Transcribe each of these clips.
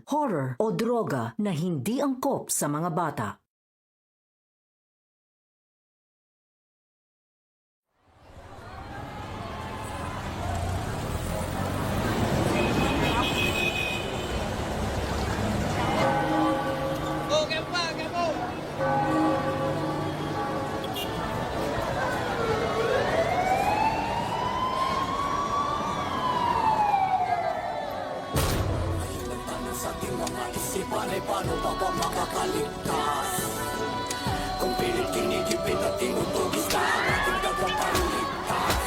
horror o droga na hindi angkop sa mga bata. Paano pa ba makakaligtas? Kung pilit kinigipin at tinutugis na ang ating tagapagligtas.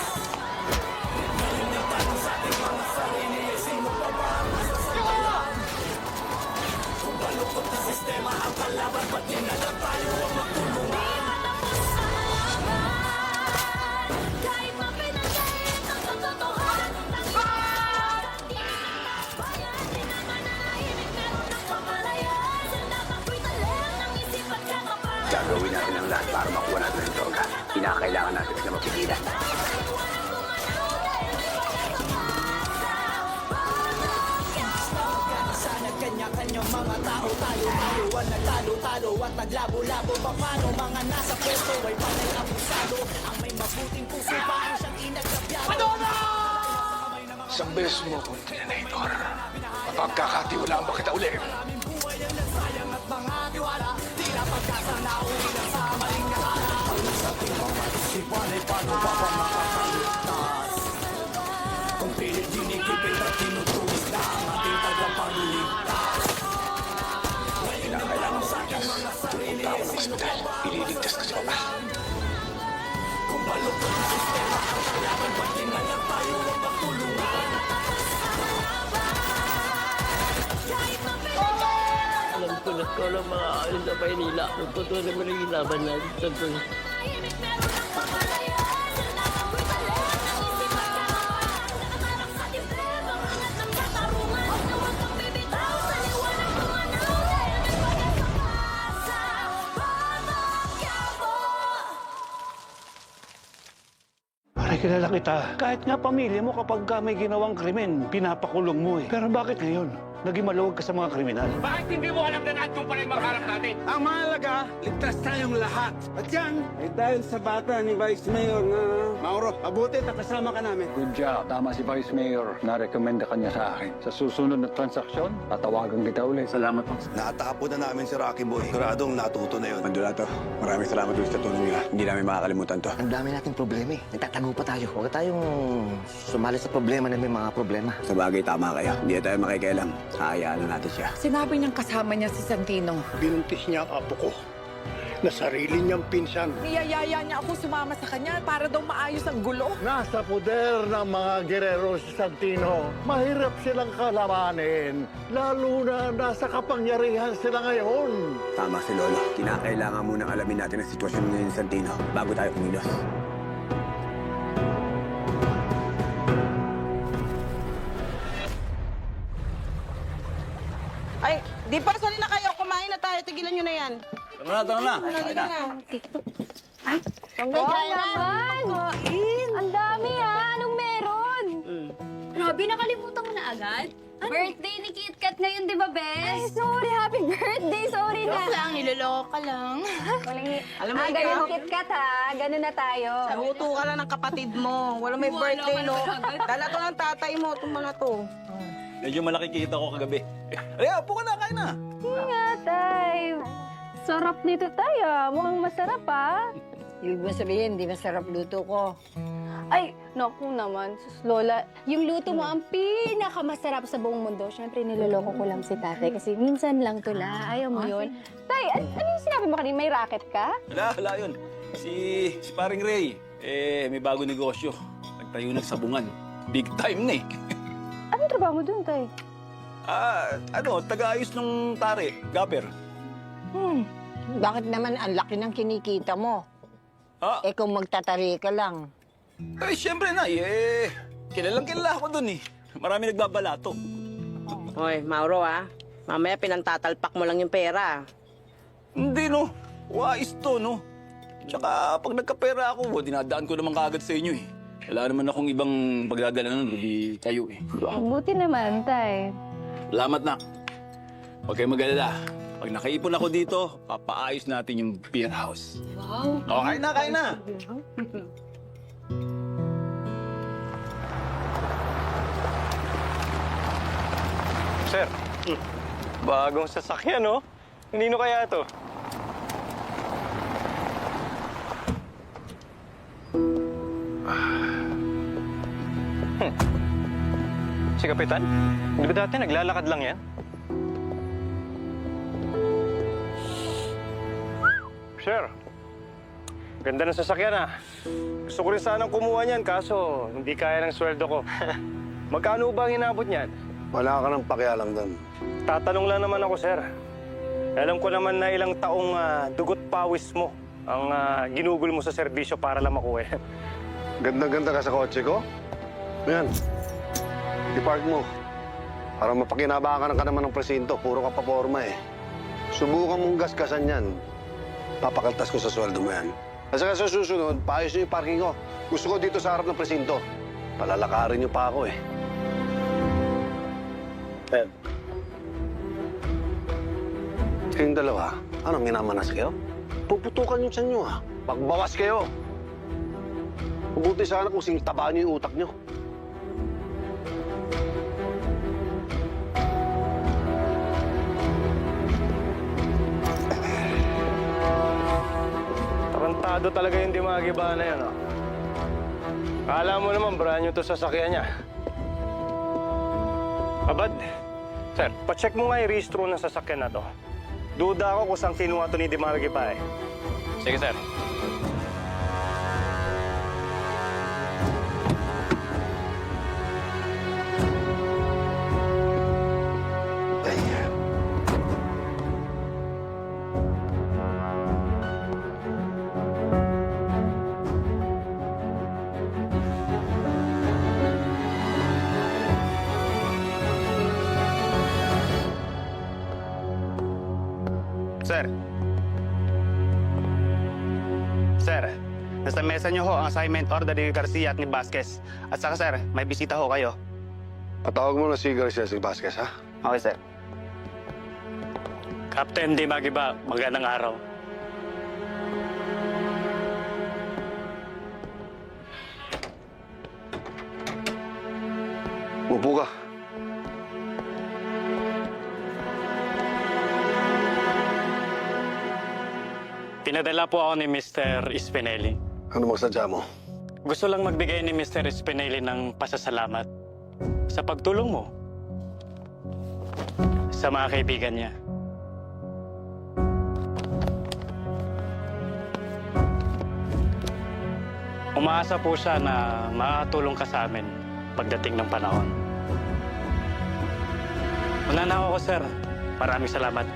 Ngayon ang tanong sa ating mga sarili ay sino pa ba ang masasakilan? Kung balukot na sistema ang kalaban, ba't di na lang tayo ang magtulungan? Kahit mapinagay ang tototohanan ng bayan, di naman nahimik meron ng pamalayas. Ang dapat ko'y talang ng isip at kakapal. Gagawin natin ang lahat para makuha natin ang droga. Kinakailangan natin sila mapigilan. Sana kanya-kanyang mga tao tayo-tayo ang nagtalo-talo at naglabo-labo. Paano mga nasa pwesto ay panay abusado. Ang may mabuting puso pa ang siyang inagkapyado. Madonna! Isang beses mo kung tinanator, mapagkakatiwalaan ba kita uli? Maraming buhay ang nagsayang at mga tiwala. Tila pagkasa na uwi lang sa maling nakala. Ang nasa ating mga isipan ay paano pa ba makakaligtas? Kung pilit dinikipin at tinutuwis na ang ating tagapagligtas. Kinakailangan ko niya. Pupunta ako ng ospital. Ililigtas ko si Papa. Kung balukot ang sistema ang kalaban, ba't di na lang tayo ang magtulungan? Alam ko na ko ng mga ayos sa Maynila. Nagpatuloy mo rin yung laban natin sa ito. Pare, kilala kita. Kahit nga pamilya mo kapag may ginawang krimen, pinapakulong mo eh. Pero bakit ngayon? Naging maluwag ka sa mga kriminal. Bakit hindi mo alam na nandun pa rin makaharap natin? Ang mahalaga, ligtas tayong lahat. At yan, ay dahil sa bata ni Vice Mayor na Mauro. Mabuti, nakasama ka namin. Good job. Tama si Vice Mayor. Na-recommenda ka niya sa akin. Sa susunod na transaksyon, tatawagan kita ulit. Salamat po. Natapo na namin si Rocky Boy. Siguradong natuto na yun. Mandulato, maraming salamat ulit sa tulong niya. Hindi namin makakalimutan to. Ang dami nating problema eh. Nagtatago pa tayo. Huwag tayong sumali sa problema na may mga problema. Sa bagay, tama kayo. Hindi tayo makikialam. Hayaan na natin siya. Sinabi niyang kasama niya si Santino. Binuntis niya ang apo ko na sarili niyang pinsan. Niyayaya niya ako sumama sa kanya para daw maayos ang gulo. Nasa poder ng mga gerero si Santino. Mahirap silang kalabanin. Lalo na nasa kapangyarihan sila ngayon. Tama si Lolo. Kinakailangan munang alamin natin ang sitwasyon ngayon ni Santino bago tayo kumilos. Ay, di pa, sali na kayo. Kumain na tayo. Tigilan nyo na yan. Tama na. Halika na. Ay, naman! Ang dami Anong meron? Grabe, nakalimutan mo na agad? Birthday ni KitKat ngayon, di ba, Bes? Ay, sorry. Happy birthday. Sorry na. Joke lang, iloloko ka lang. Alam mo, ikaw, Ganun KitKat, ha? Ganun na tayo. nahuto ka lang ng kapatid mo. Wala may birthday, no? Dala to ng tatay mo. Itong mga to. Medyo malaki kita ko kagabi. Alea, upo ka na, kain na. Nga, tay. Sarap nito, tay, Mukhang masarap, Ibig mo sabihin, di masarap luto ko. Ay, naku naman, sus Lola. Yung luto mo ang pinakamasarap sa buong mundo. Siyempre, niloloko ko lang si tatay kasi minsan lang to la. Ayaw mo yun. Tay, ano yung sinabi mo kanina? May racket ka? Wala yun. Si paring Ray, may bago negosyo. Nagtayo ng sabungan. Big time na eh. Anong trabaho mo dun, tay? Taga-ayos ng tare, gapper. Bakit naman ang laki ng kinikita mo? Kung magtatari ka lang. Siyempre na, kilala ako dun eh. Marami nagbabalato. Hoy, Mauro, mamaya pinantatalpak mo lang yung pera. Hindi, no. Wais to, no. Tsaka pag nagkapera ako, dinadaan ko naman kaagad sa inyo eh. Wala naman akong ibang pagdadala nun, hindi kayo eh. Buti naman, tay. Salamat na. Huwag kayong mag-alala. Pag nakaipon ako dito, papaayos natin yung beer house. Wow. O, kain na, kain na! Sir, bagong sasakyan, no? Nino kaya ito? Si Kapitan? Di ba dati naglalakad lang yan? Sir, ganda ng sasakyan, ah. Gusto ko rin sanang kumuha niyan, kaso hindi kaya ng sweldo ko. Magkano ba ang inabot niyan? Wala ka ng pakialam doon. Tatanong lang naman ako, sir. Alam ko naman na ilang taong dugot pawis mo ang ginugol mo sa serbisyo para lang makuha. Ganda-ganda ka sa kotse ko. Yan. I-park mo. Para mapakinabangan ka naman ng presinto. Puro ka paporma eh. Subukan mong gaskasan yan. Papakaltas ko sa sweldo mo yan. At saka sa susunod, paayos nyo yung parking ko. Gusto ko dito sa harap ng presinto. Palalakarin nyo pa ako eh. Ted. Kayong dalawa, anong minamanas kayo? Puputukan yung tiyan nyo ah. Pagbawas kayo. Mabuti sana kung singtabaan nyo yung utak nyo. Tarantado talaga yung dimagiba na yan, oh. Kala mo naman, brand new to sasakyan niya. Abad, sir, pacheck mo nga yung registro ng sasakyan na to. Duda ako kung saan kinuha to ni Dimagiba eh. Sige, sir. Sir. Sir, nasa mesa niyo ho ang assignment order ni Garcia at ni Vasquez. At saka sir, may bisita ho kayo. Patawag mo na si Garcia si Vasquez, ha? Okay, sir. Captain Dimagiba, magandang araw. Upo ka. Pinadala po ako ni Mr. Spinelli. Ano magsadya mo? Gusto lang magbigay ni Mr. Spinelli ng pasasalamat sa pagtulong mo sa mga kaibigan niya. Umaasa po siya na makatulong ka sa amin pagdating ng panahon. Una na ako, sir. Maraming salamat.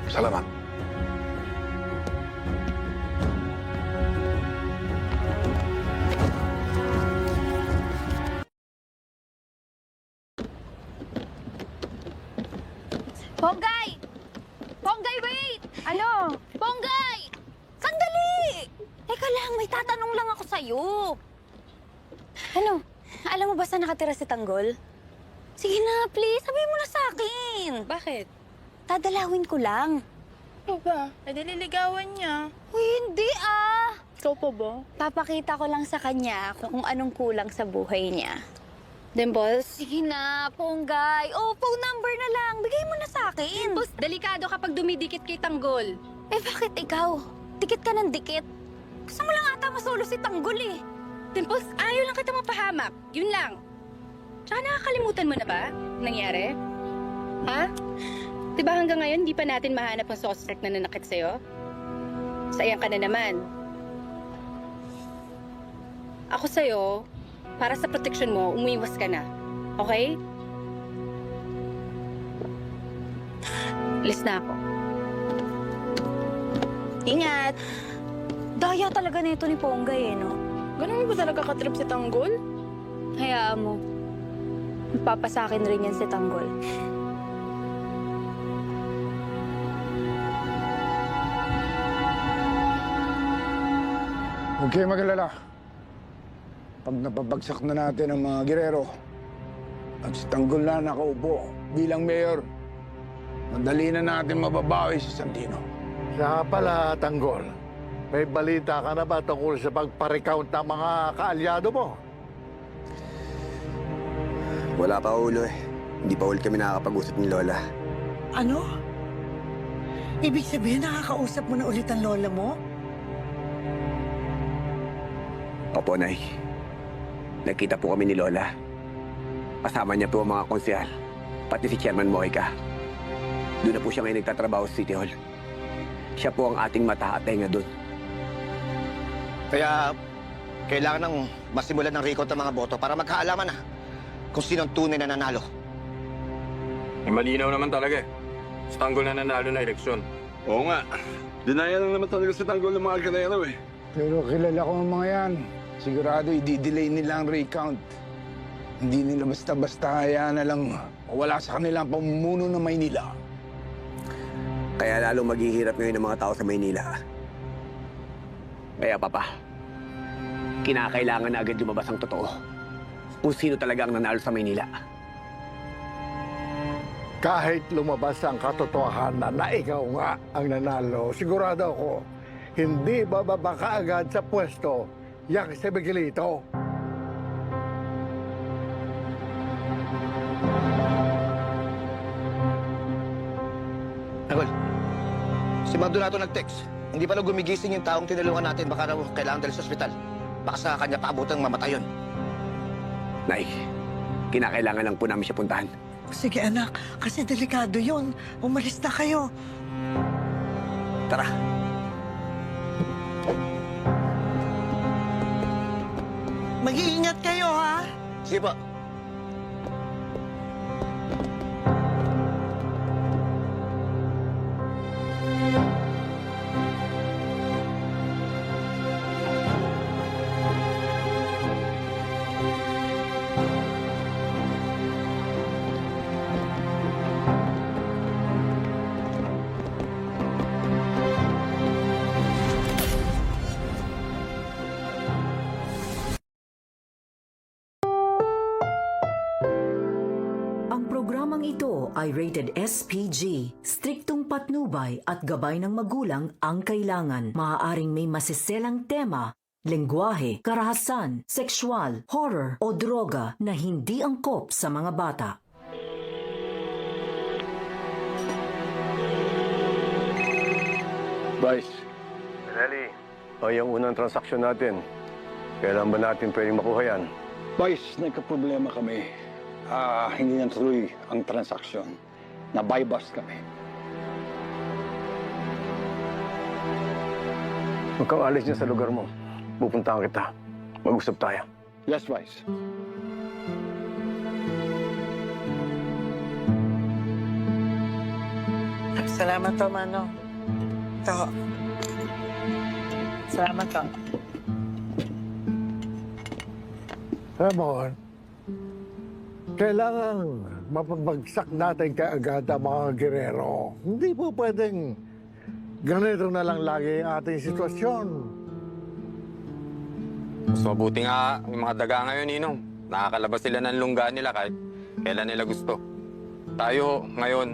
Salamat. Ponggay! Ponggay, wait! Ano? Ponggay! Sandali! Teka lang, may tatanong lang ako sa'yo. Ano? Alam mo ba saan nakatira si Tanggol? Sige na, please. Sabihin mo na sa akin. Bakit? Dadalawin ko lang. Ano ba? Nililigawan niya. Uy, hindi ah! Ikaw pa ba? Papakita ko lang sa kanya kung anong kulang sa buhay niya. Dimples? Sige na, Ponggay. Oh, phone number na lang. Bigay mo na sa akin. Dimples, delikado kapag dumidikit kay Tanggol. Eh, bakit ikaw? Dikit ka ng dikit. Gusto mo lang ata masolo si Tanggol eh. Dimples, ayaw lang kita mapahamak. Yun lang. Tsaka nakakalimutan mo na ba nangyari? Ha? Diba hanggang ngayon, di pa natin mahanap ang suspect na nanakit sa'yo? Sayang ka na naman. Ako sa'yo, para sa proteksyon mo, umiwas ka na. Okay? Alis na ako. Ingat! Daya talaga na ito ni Ponggay eh, no? Ganun ba talaga katrip si Tanggol? Hayaan mo. Mapapasakin rin yan si Tanggol. Huwag kayo mag-alala. Pag napabagsak na natin ang mga girero at si Tanggol na nakaupo bilang mayor, madali na natin mababawi si Santino. Siya pala, Tanggol. May balita ka na ba tungkol sa pagpa-recount ng mga kaalyado mo? Wala pa, Ulo eh. Hindi pa ulit kami nakakapag-usap ni Lola. Ano? Ibig sabihin nakakausap mo na ulit ang lola mo? Opo, Nay. Nagkita po kami ni Lola. Kasama niya po ang mga konsyal, pati si Chairman Moica. Doon na po siya ngayon nagtatrabaho sa City Hall. Siya po ang ating mata at tenga doon. Kaya, kailangan nang masimulan ng recount ng mga boto para magkaalaman na kung sino ang tunay na nanalo. Malinaw naman talaga eh. Si Tanggol na nanalo na eleksyon. Oo nga. Dinaya lang naman talaga sa Tanggol ng mga Guerrero eh. Pero kilala ko ang mga yan. Sigurado i-delay nila ang recount. Hindi nila basta-basta hayaan na lang wala sa kanila ang pamumuno ng Maynila. Kaya lalong maghihirap ngayon ang mga tao sa Maynila. Kaya, Papa, kinakailangan na agad lumabas ang totoo kung sino talaga ang nanalo sa Maynila. Kahit lumabas ang katotohanan na ikaw nga ang nanalo, sigurado ako, hindi bababa ka agad sa pwesto yang si Miguelito. Tanggol, si Maldonado nag-text. Hindi pa na gumigising yung taong tinulungan natin. Baka raw kailangan dali sa ospital. Baka sa kanya paabotang mamatay yun. Nay, kinakailangan lang po namin siya puntahan. Sige anak, kasi delikado yun. Umalis na kayo. Tara. Mag-iingat kayo, ha? Sige po. Ang programang ito ay rated SPG. Striktong patnubay at gabay ng magulang ang kailangan. Maaaring may masiselang tema, lengguwahe, karahasan, sexual, horror o droga na hindi angkop sa mga bata. Vice. Nelly. O yung unang transaksyon natin. Kailan ba natin pwedeng makuha yan? Vice, nagka-problema kami. Hindi natuloy ang transaksyon. Na-bypass kami. Huwag kang alis niya sa lugar mo. Pupuntahan kita. Mag-usap tayo. Yes, Vice. Salamat to, Mano. Ito. Salamat to. Ramon, kailangan mapabagsak natin kaagad ang mga Guerrero. Hindi po pwedeng ganito na lang lagi ang ating sitwasyon. Mas mabuti nga yung mga daga ngayon, Ninong. Nakakalabas sila ng lungga nila kahit kailan nila gusto. Tayo, ngayon,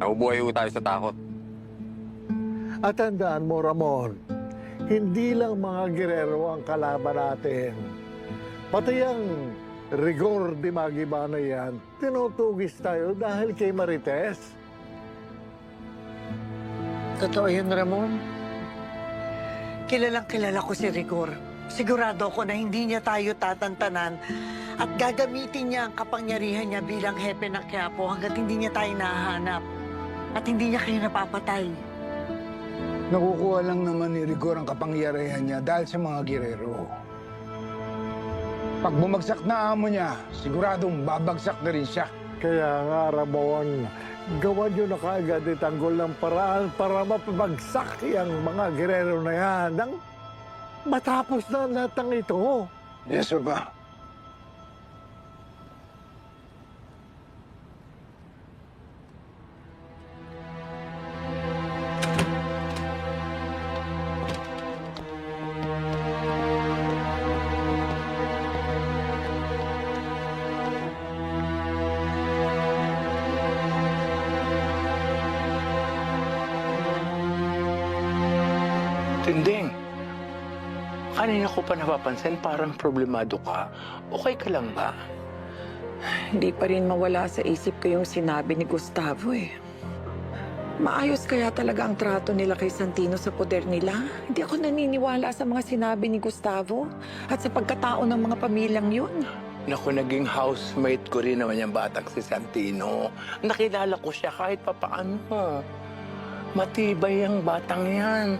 nabubuhay tayo sa takot. At tandaan mo, Ramon, hindi lang mga Guerrero ang kalaban natin. Pati ang Rigor de Magibana yan, tinutugis tayo dahil kay Marites. Totoo yun, Ramon. Kilalang kilala ko si Rigor. Sigurado ko na hindi niya tayo tatantanan at gagamitin niya ang kapangyarihan niya bilang hepe ng Quiapo hanggat hindi niya tayo nahahanap at hindi niya kayo napapatay. Nakukuha lang naman ni Rigor ang kapangyarihan niya dahil sa mga Guerrero. Pag bumagsak na amo niya, siguradong babagsak na rin siya. Kaya nga, Ramon, gawan nyo na kaagad itanggol ng paraan para mapabagsak yung mga Guerrero na yan nang matapos na lahat ng ito. Yes, Papa. Tinding, kanina ko pa napapansin parang problemado ka. Okay ka lang ba? Hindi pa rin mawala sa isip ko yung sinabi ni Gustavo eh. Maayos kaya talaga ang trato nila kay Santino sa poder nila? Hindi ako naniniwala sa mga sinabi ni Gustavo at sa pagkatao ng mga pamilyang yun. Naku, naging housemate ko rin naman yung batang si Santino. Nakilala ko siya kahit papaano. Matibay ang batang yan.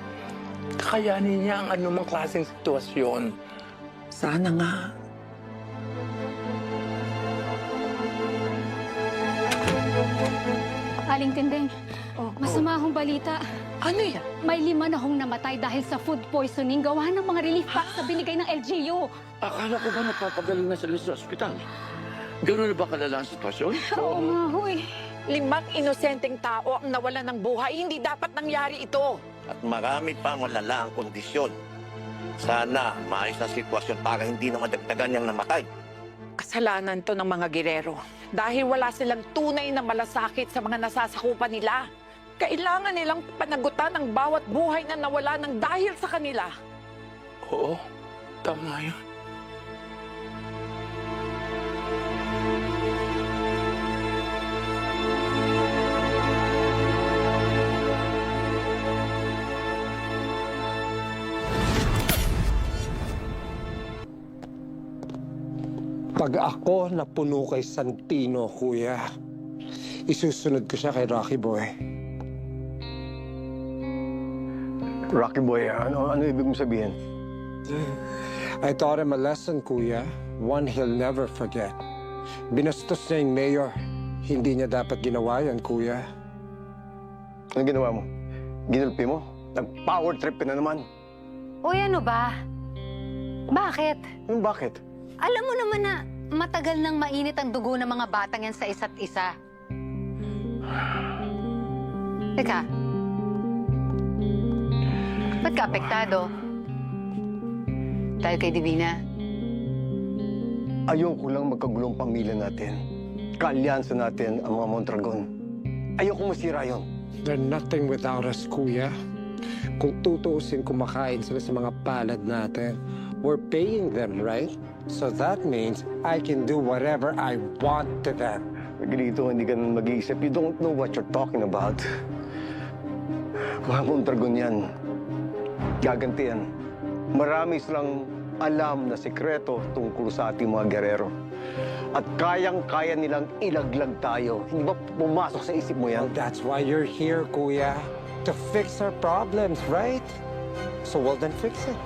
Kakayanin niya ang anumang klaseng sitwasyon. Sana nga. Aling Tinding, masama akong balita. Ano yan? May 5 na hong namatay dahil sa food poisoning gawa ng mga relief packs na binigay ng LGU. Akala ko ba napapagaling na sila sa ospital? Gano'n na ba kalala ang sitwasyon? Oo nga, huy. 5 inosenteng tao ang nawalan ng buhay. Hindi dapat nangyari ito. At marami pa malala ang kondisyon. Sana maayos ang sitwasyon para hindi na madagdagan yung namatay. Kasalanan to ng mga girero. Dahil wala silang tunay na malasakit sa mga nasasakupan nila. Kailangan nilang panagutan ang bawat buhay na nawala ng dahil sa kanila. Oo, tama yun. Pag ako napuno kay Santino, kuya, isusunod ko siya kay Rocky Boy. Rocky Boy, ano ibig mong sabihin? I taught him a lesson, kuya. One he'll never forget. Binastos niya yung mayor. Hindi niya dapat ginawa yan, kuya. Ano ginawa mo? Ginulpi mo? Nag-power trip ka na naman. Uy, ano ba? Bakit? Bakit? Alam mo naman na matagal nang mainit ang dugo ng mga batang yan sa isa't isa. Teka. Ba't ka apektado? Dahil kay Divina? Ayoko lang magkagulong pamilya natin. Kaalyansa natin ang mga Mondragon. Ayoko masira yun. They're nothing without us, kuya. Kung tutuusin, kumakain sila sa mga palad natin. We're paying them, right? So that means I can do whatever I want to them. Ganito, hindi ka nang mag-iisip. You don't know what you're talking about. Mga Mondragon yan. Gaganti yan. Marami silang alam na sekreto tungkol sa ating mga gerero. At kayang-kaya nilang ilaglag tayo. Hindi ba pumasok sa isip mo yan? Well, that's why you're here, kuya. To fix our problems, right? So well, then fix it.